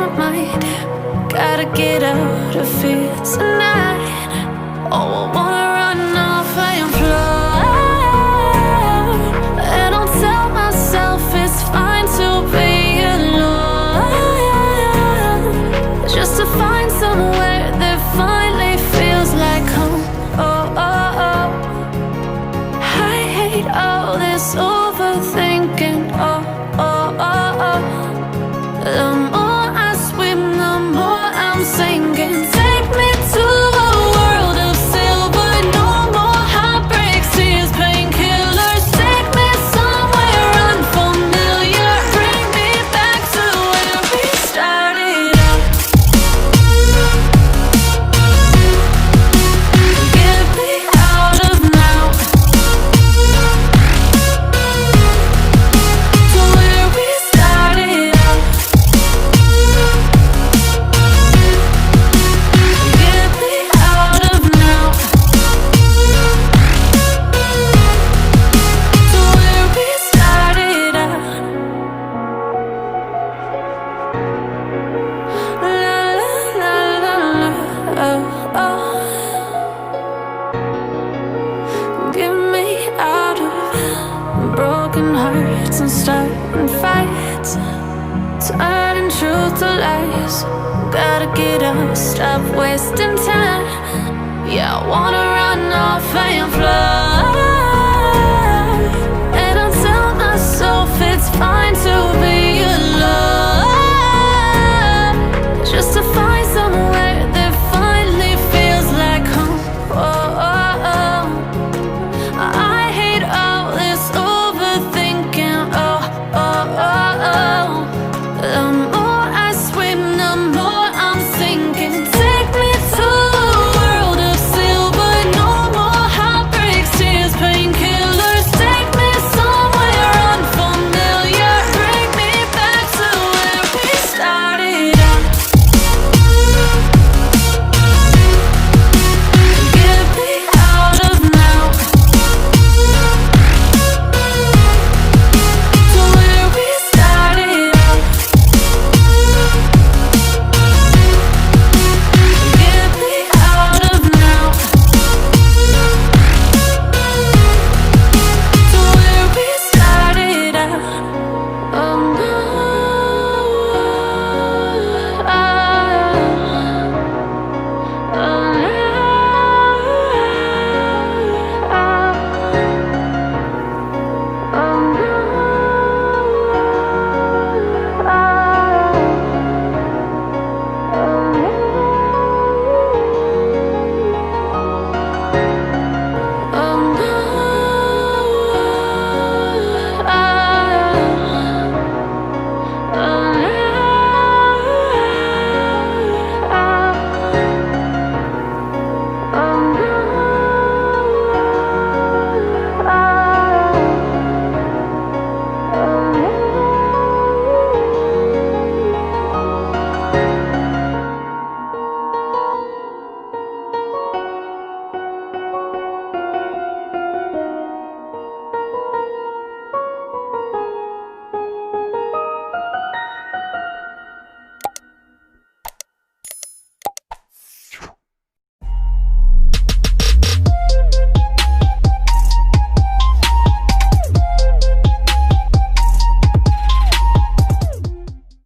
my mind. Gotta get out of here tonight. Oh, I wanna run off and fly. And I'll tell myself it's fine to be alone, just to find somewhere that finally feels like home. Oh, oh, oh. I hate all this overthinking. Oh, oh, oh, oh. The more I swim, the more I'm sinking. Take me to a world of silver. No more heartbreaks, tears, painkillers. Take me somewhere unfamiliar. Bring me back to where we started out. Get me out of now, to where we started out. Get me out of now, to where we started out. La la la la la, oh, oh. Get me out of broken hearts and starting fights, turning truth to lies. Gotta get up, stop wasting time. Yeah, I wanna run off and fly.